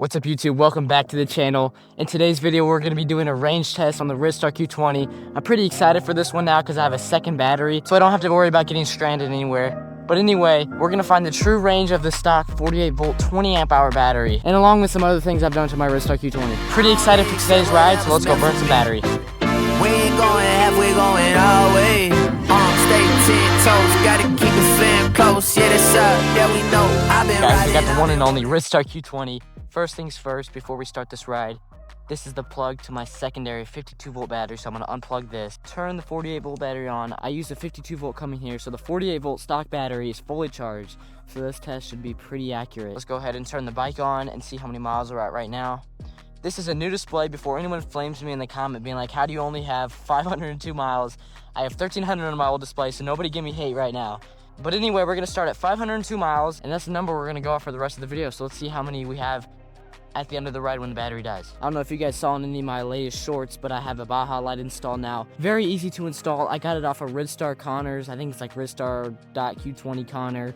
What's up YouTube, welcome back to the channel. In today's video we're going to be doing a range test on the Ridstar Q20. I'm pretty excited for this one now because I have a second battery, so I don't have to worry about getting stranded anywhere. But anyway, we're going to find the true range of the stock 48 volt 20 amp hour battery, and along with some other things I've done to my Ridstar Q20. Pretty excited for today's ride, so let's go burn some battery. We ain't going halfway, going all the way. Stay 10 toes, gotta keep the fam close. Yeah, that's up, yeah, we know. I've been Guys, we got riding the one and only Ridstar Q20. First things first, before we start this ride, this is the plug to my secondary 52 volt battery, so I'm going to unplug this. Turn the 48 volt battery on. I use the 52 volt coming here, so the 48 volt stock battery is fully charged, so this test should be pretty accurate. Let's go ahead and turn the bike on and see how many miles we're at right now. This is a new display. Before anyone flames me in the comment being like, how do you only have 502 miles? I have 1,300 on my old display, so nobody give me hate right now. But anyway, we're going to start at 502 miles, and that's the number we're going to go off for the rest of the video. So let's see how many we have at the end of the ride when the battery dies. I don't know if you guys saw in any of my latest shorts, but I have a Baja light installed now. Very easy to install. I got it off of Ridstar Connor's. I think it's like Ridstar.Q20 Connor.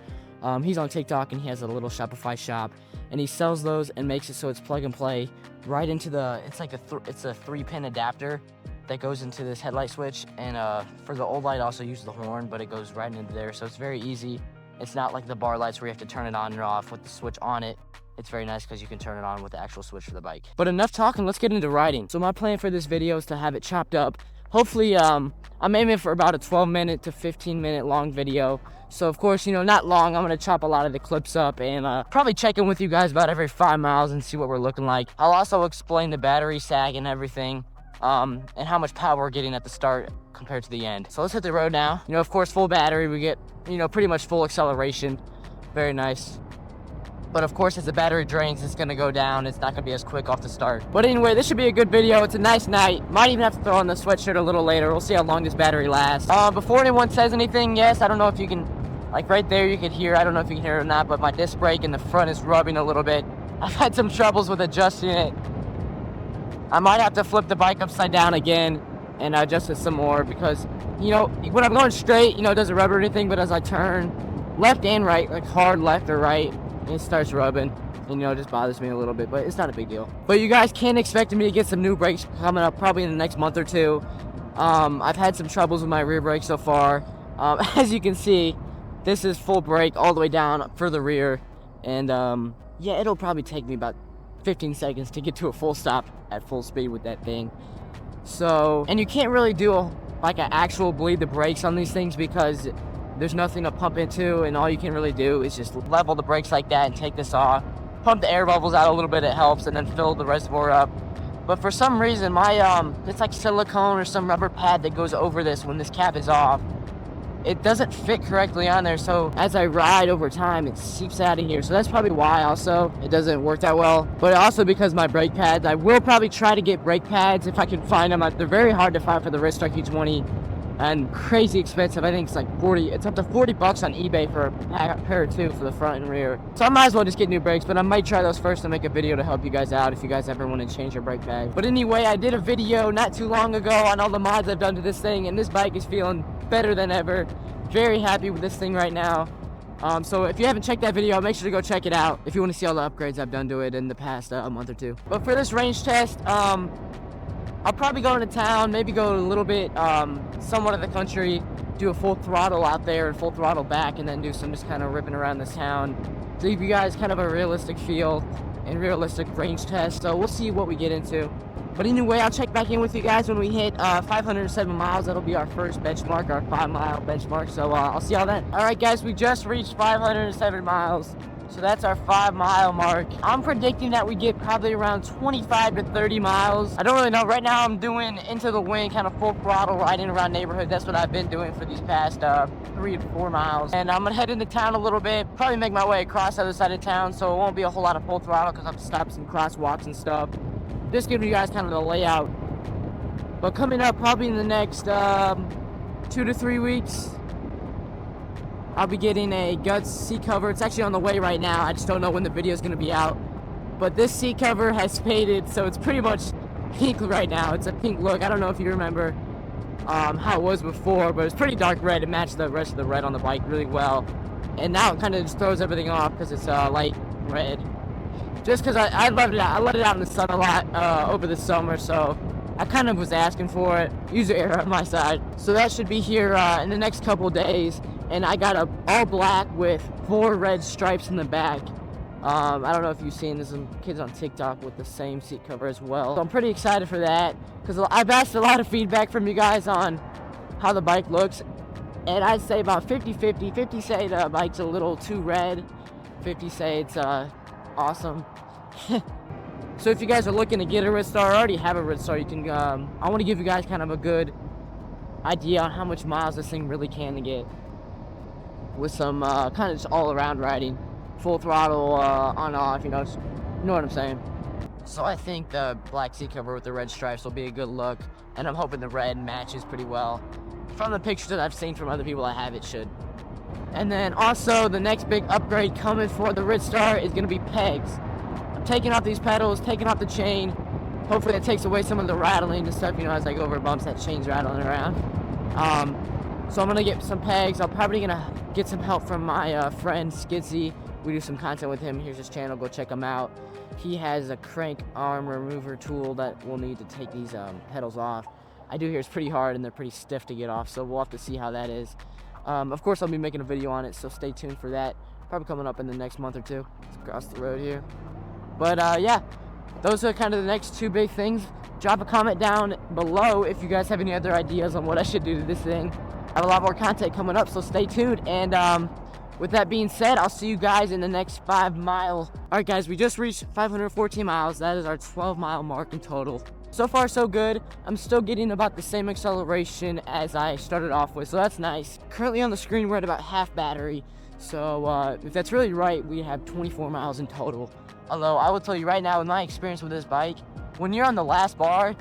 He's on TikTok and he has a little Shopify shop, and he sells those and makes it so it's plug and play right into the, it's like it's a 3-pin adapter that goes into this headlight switch, and for the old light also uses the horn, but it goes right into there, so it's very easy. It's not like the bar lights where you have to turn it on and off with the switch on it. It's very nice because you can turn it on with the actual switch for the bike. But enough talking, let's get into riding. So my plan for this video is to have it chopped up. Hopefully, I'm aiming for about a 12-minute to 15-minute long video. So of course, you know, not long. I'm gonna chop a lot of the clips up and probably check in with you guys about every 5 miles and see what we're looking like. I'll also explain the battery sag and everything, and how much power we're getting at the start compared to the end. So let's hit the road now. You know, of course, full battery, we get, you know, pretty much full acceleration. Very nice. But of course, as the battery drains, it's gonna go down. It's not gonna be as quick off the start. But anyway, this should be a good video. It's a nice night. Might even have to throw on the sweatshirt a little later. We'll see how long this battery lasts. Before anyone says anything, yes, I don't know if you can, like right there, you could hear, I don't know if you can hear it or not, but my disc brake in the front is rubbing a little bit. I've had some troubles with adjusting it. I might have to flip the bike upside down again and adjust it some more because, you know, when I'm going straight, you know, it doesn't rub or anything, but as I turn left and right, like hard left or right, it starts rubbing, and you know, it just bothers me a little bit, but it's not a big deal. But you guys can expect me to get some new brakes coming up probably in the next month or two. I've had some troubles with my rear brakes so far. As you can see, this is full brake all the way down for the rear, and yeah, it'll probably take me about 15 seconds to get to a full stop at full speed with that thing. So, and you can't really do like an actual bleed the brakes on these things because there's nothing to pump into, and all you can really do is just level the brakes like that and take this off. Pump the air bubbles out a little bit, it helps, and then fill the reservoir up. But for some reason, my, it's like silicone or some rubber pad that goes over this when this cap is off. It doesn't fit correctly on there, so as I ride over time, it seeps out of here. So that's probably why also it doesn't work that well. But also because my brake pads, I will probably try to get brake pads if I can find them. They're very hard to find for the Ridstar Q20. And crazy expensive. I think it's like it's up to 40 bucks on eBay for a pair of two for the front and rear. So I might as well just get new brakes, but I might try those first to make a video to help you guys out if you guys ever want to change your brake pad. But anyway, I did a video not too long ago on all the mods I've done to this thing, and this bike is feeling better than ever. Very happy with this thing right now. So if you haven't checked that video, make sure to go check it out if you want to see all the upgrades I've done to it in the past month or two. But for this range test, I'll probably go into town, maybe go a little bit somewhat of the country, do a full throttle out there and full throttle back, and then do some just kind of ripping around this town to give you guys kind of a realistic feel and realistic range test. So we'll see what we get into. But anyway, I'll check back in with you guys when we hit 507 miles. That'll be our first benchmark, our 5-mile benchmark. So I'll see y'all then. All right, guys, we just reached 507 miles. So that's our 5-mile mark. I'm predicting that we get probably around 25 to 30 miles. I don't really know. Right now I'm doing into the wind, kind of full throttle, riding around neighborhood. That's what I've been doing for these past 3 to 4 miles. And I'm gonna head into town a little bit, probably make my way across the other side of town, so it won't be a whole lot of full throttle because I'm stopping some crosswalks and stuff. Just giving you guys kind of the layout. But coming up probably in the next 2 to 3 weeks, I'll be getting a Guts seat cover. It's actually on the way right now. I just don't know when the video is going to be out. But this seat cover has faded, so it's pretty much pink right now. It's a pink look. I don't know if you remember how it was before, but it's pretty dark red. It matched the rest of the red on the bike really well. And now it kind of just throws everything off because it's light red. just because I let it out. I let it out in the sun a lot over the summer, so I kind of was asking for it. User error on my side. So that should be here in the next couple days. And I got a all black with 4 red stripes in the back. I don't know if you've seen, there's some kids on TikTok with the same seat cover as well. So I'm pretty excited for that because I've asked a lot of feedback from you guys on how the bike looks. And I'd say about 50-50. 50 say the bike's a little too red. 50 say it's awesome. So if you guys are looking to get a Ridstar or already have a Ridstar, you can, I want to give you guys kind of a good idea on how much miles this thing really can get with some kind of just all-around riding, full throttle, on-off, you know what I'm saying. So I think the black seat cover with the red stripes will be a good look, and I'm hoping the red matches pretty well. From the pictures that I've seen from other people I have, it should. And then also the next big upgrade coming for the Ridstar is going to be pegs. Taking off these pedals, taking off the chain. Hopefully that takes away some of the rattling and stuff, you know, as I go over bumps, that chain's rattling around. So I'm gonna get some pegs. I'm probably gonna get some help from my friend Skidzyy. We do some content with him. Here's his channel, go check him out. He has a crank arm remover tool that we'll need to take these pedals off. I do hear it's pretty hard and they're pretty stiff to get off, so we'll have to see how that is. Of course I'll be making a video on it, so stay tuned for that. Probably coming up in the next month or two. It's across the road here. But yeah, those are kind of the next 2 big things. Drop a comment down below if you guys have any other ideas on what I should do to this thing. I have a lot more content coming up, so stay tuned. And with that being said, I'll see you guys in the next 5 miles. Alright guys, we just reached 514 miles. That is our 12-mile mark in total. So far so good. I'm still getting about the same acceleration as I started off with, so that's nice. Currently on the screen we're at about half battery. So if that's really right, we have 24 miles in total. Although I will tell you right now, with my experience with this bike, when you're on the last bar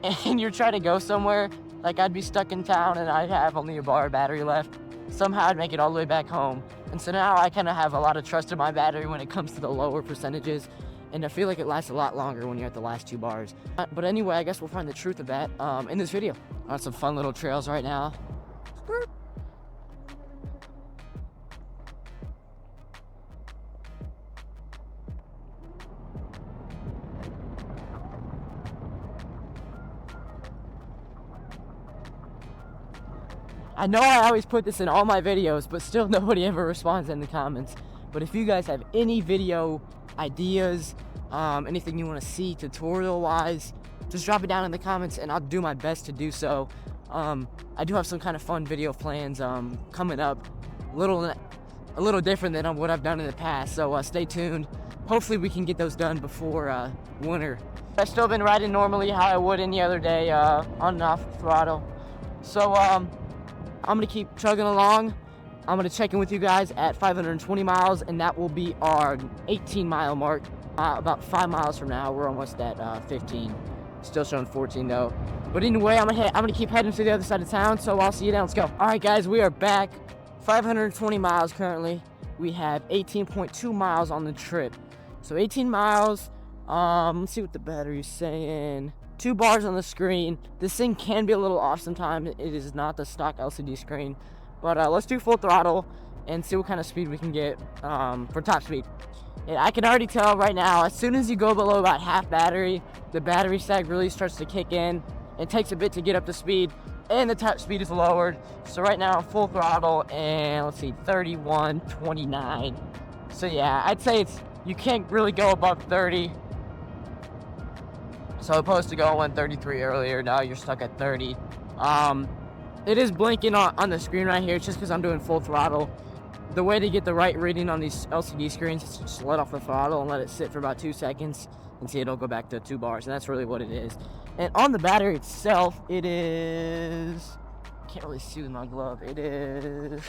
and you're trying to go somewhere, like I'd be stuck in town and I'd have only a bar of battery left, somehow I'd make it all the way back home. And so now I kind of have a lot of trust in my battery when it comes to the lower percentages, and I feel like it lasts a lot longer when you're at the last 2 bars. But anyway, I guess we'll find the truth of that in this video. On some fun little trails right now. I know I always put this in all my videos, but still nobody ever responds in the comments. But if you guys have any video ideas, anything you want to see tutorial wise, just drop it down in the comments and I'll do my best to do so. I do have some kind of fun video plans coming up, a little different than what I've done in the past, so stay tuned. Hopefully we can get those done before winter. I've still been riding normally how I would any other day, on and off throttle. So I'm gonna keep chugging along. I'm gonna check in with you guys at 520 miles, and that will be our 18-mile mark. About 5 miles from now, we're almost at 15. Still showing 14 though. But anyway, I'm gonna keep heading to the other side of town, so I'll see you down. Let's go. All right, guys, we are back. 520 miles currently. We have 18.2 miles on the trip. So 18 miles. Let's see what the battery's saying. 2 bars on the screen. This thing can be a little off sometimes. It is not the stock LCD screen. But let's do full throttle and see what kind of speed we can get for top speed. And I can already tell right now, as soon as you go below about half battery, the battery sag really starts to kick in. It takes a bit to get up to speed, and the top speed is lowered. So right now, full throttle, and let's see, 31.29. So yeah, I'd say you can't really go above 30. So opposed to going 33 earlier, now you're stuck at 30. It is blinking on the screen right here. It's just because I'm doing full throttle. The way to get the right reading on these LCD screens is to just let off the throttle and let it sit for about 2 seconds and see it'll go back to 2 bars, and that's really what it is. And on the battery itself, it is, can't really see with my glove, it is,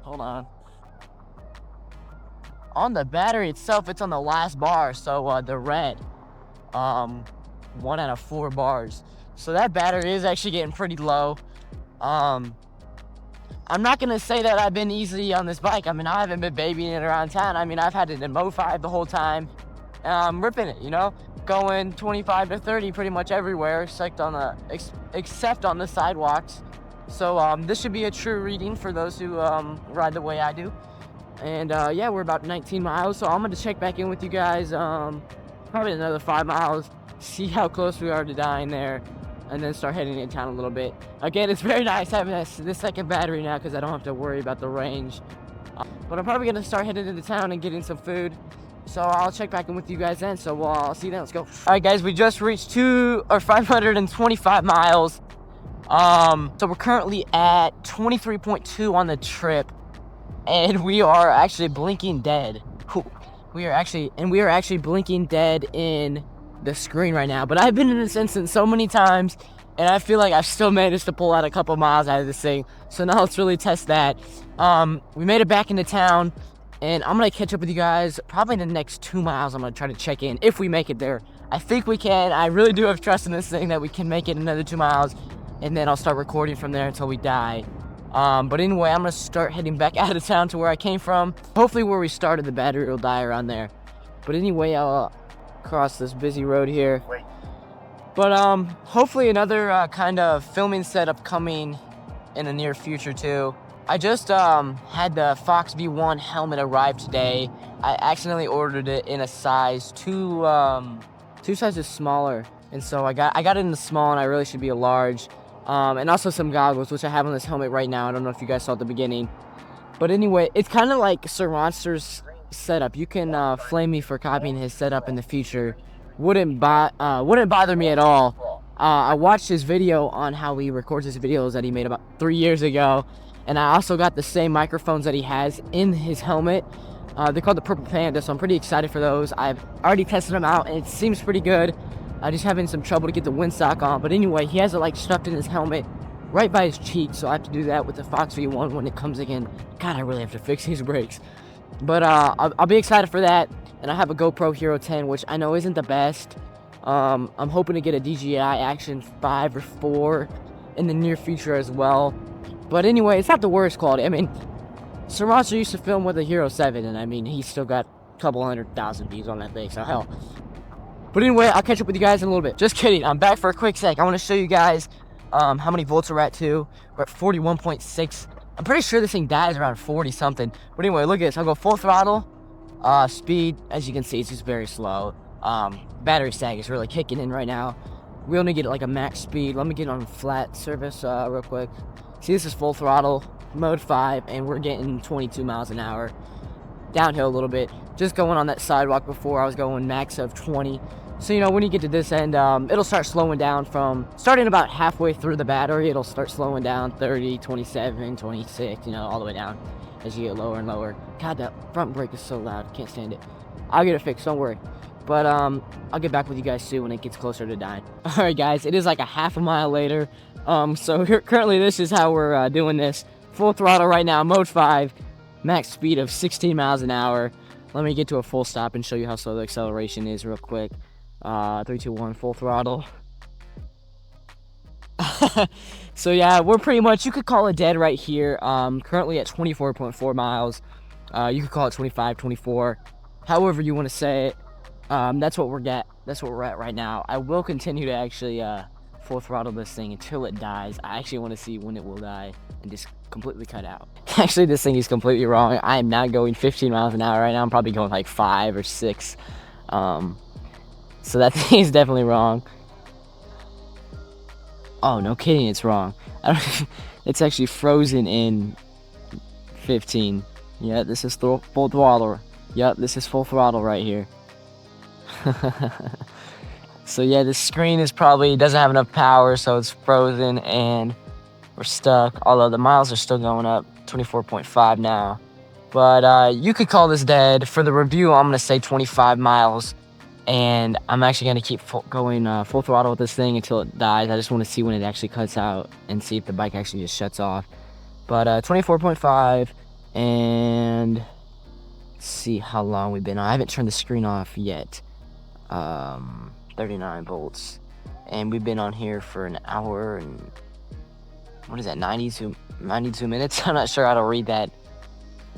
hold on. On the battery itself, it's on the last bar, so the red, 1 out of 4 bars. So that battery is actually getting pretty low. I'm not gonna say that I've been easy on this bike. I mean, I haven't been babying it around town. I mean, I've had it in Mo 5 the whole time. Ripping it, you know, going 25 to 30 pretty much everywhere, except on the sidewalks. So this should be a true reading for those who ride the way I do. And yeah, we're about 19 miles, so I'm gonna check back in with you guys probably another 5 miles, see how close we are to dying there, and then start heading in town a little bit. Again, it's very nice having this second battery now because I don't have to worry about the range. But I'm probably gonna start heading into town and getting some food, so I'll check back in with you guys then. So I'll see you then. Let's go. All right, guys, we just reached 525 miles. So we're currently at 23.2 on the trip, and we are actually blinking dead. We are actually blinking dead in the screen right now. But I've been in this instance so many times, and I feel like I've still managed to pull out a couple miles out of this thing. So now let's really test that. We made it back into town, and I'm gonna catch up with you guys probably in the next 2 miles. I'm gonna try to check in if we make it there. I think we can. I really do have trust in this thing that we can make it another 2 miles, and then I'll start recording from there until we die. But anyway, I'm gonna start heading back out of town to where I came from. Hopefully where we started, the battery will die around there. But anyway, I'll cross this busy road here. But hopefully another kind of filming setup coming in the near future too. I just had the Fox V1 helmet arrive today. I accidentally ordered it in a size two sizes smaller, and so I got it in the small, and I really should be a large. And also some goggles, which I have on this helmet right now. I don't know if you guys saw at the beginning. But anyway, it's kind of like Sir Monster's setup. You can flame me for copying his setup in the future. Wouldn't bother me at all. I watched his video on how he records his videos that he made about 3 years ago. And I also got the same microphones that he has in his helmet. They're called the Purple Panda, so I'm pretty excited for those. I've already tested them out, and it seems pretty good. I'm just having some trouble to get the windsock on. But anyway, he has it like stuffed in his helmet right by his cheek, so I have to do that with the Fox V1 when it comes again. God, I really have to fix these brakes. But I'll be excited for that. And I have a GoPro Hero 10, which I know isn't the best. I'm hoping to get a DJI Action 5 or 4 in the near future as well. But anyway, it's not the worst quality. I mean, Sir Monster used to film with a Hero 7, and I mean, he's still got a couple 100,000 views on that thing, so hell. But anyway, I'll catch up with you guys in a little bit. Just kidding, I'm back for a quick sec. I want to show you guys how many volts we're at too. We're at 41.6. I'm pretty sure this thing dies around 40 something. But anyway, look at this. I'll go full throttle. Speed, as you can see, it's just very slow. Battery sag is really kicking in right now. We only get like a max speed. Let me get on flat surface real quick. See, this is full throttle, mode 5, and we're getting 22 miles an hour. Downhill a little bit. Just going on that sidewalk before, I was going max of 20. So, you know, when you get to this end, it'll start slowing down from, starting about halfway through the battery, it'll start slowing down 30, 27, 26, you know, all the way down as you get lower and lower. God, that front brake is so loud. Can't stand it. I'll get it fixed, don't worry. But I'll get back with you guys soon when it gets closer to dying. Alright guys, it is like a half a mile later. So currently this is how we're doing this. Full throttle right now, mode 5. Max speed of 16 miles an hour. Let me get to a full stop and show you how slow the acceleration is real quick. 3, 2, 1, full throttle. So yeah, we're pretty much, you could call it dead right here. Currently at 24.4 miles. You could call it 25, 24. However you want to say it. That's what we're at. That's what we're at right now. I will continue to actually full throttle this thing until it dies. I actually want to see when it will die and just completely cut out. Actually, this thing is completely wrong. I am not going 15 miles an hour right now. I'm probably going like 5 or 6. So that thing is definitely wrong. Oh, no kidding, it's wrong. It's actually frozen in 15. Yeah, this is full throttle. Yep, this is full throttle right here. So yeah, the screen is probably doesn't have enough power, so it's frozen and we're stuck. Although the miles are still going up, 24.5 now. But you could call this dead. For the review, I'm gonna say 25 miles, and I'm actually gonna keep going full throttle with this thing until it dies. I just want to see when it actually cuts out and see if the bike actually just shuts off. But 24.5, and let's see how long we've been on. I haven't turned the screen off yet. 39 volts, and we've been on here for an hour and what is that, 92 minutes. I'm not sure how to read that,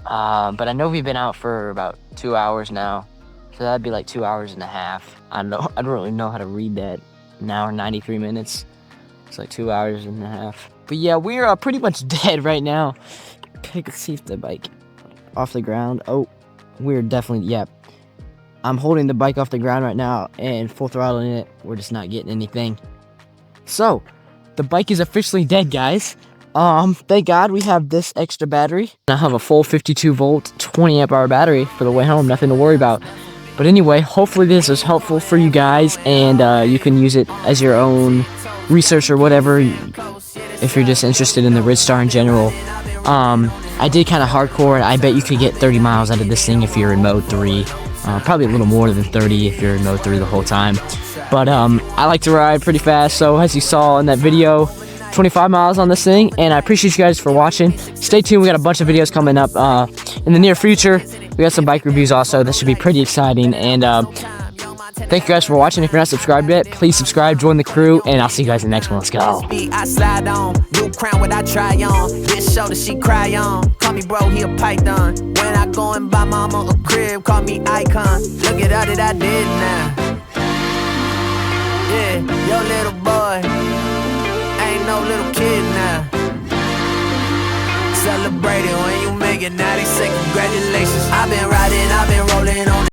but I know we've been out for about 2 hours now, so that'd be like 2 hours and a half. I don't really know how to read that. An hour 93 minutes, it's like 2 hours and a half. But yeah, we're pretty much dead right now. I can see if the bike off the ground. Oh, we're definitely, yep. I'm holding the bike off the ground right now and full throttling it. We're just not getting anything. So, the bike is officially dead, guys. Thank God we have this extra battery. I have a full 52 volt, 20 amp hour battery for the way home. Nothing to worry about. But anyway, hopefully this is helpful for you guys, and you can use it as your own research or whatever if you're just interested in the Ridstar in general. I did kind of hardcore. I bet you could get 30 miles out of this thing if you're in mode 3. Probably a little more than 30 if you're in mode 3 the whole time. But I like to ride pretty fast, so as you saw in that video, 25 miles on this thing, and I appreciate you guys for watching. Stay tuned, we got a bunch of videos coming up in the near future. We got some bike reviews also that should be pretty exciting, and thank you guys for watching. If you're not subscribed yet, please subscribe, join the crew, and I'll see you guys in the next one. Let's go. I slide on, new crown what I try on. This shoulder she cry on. Call me bro, he a python. When I go and buy mama a crib, call me icon. Look at all that I did now. Yeah, your little boy ain't no little kid now. Celebrating when you make it, now they say congratulations. I've been riding, I've been rolling on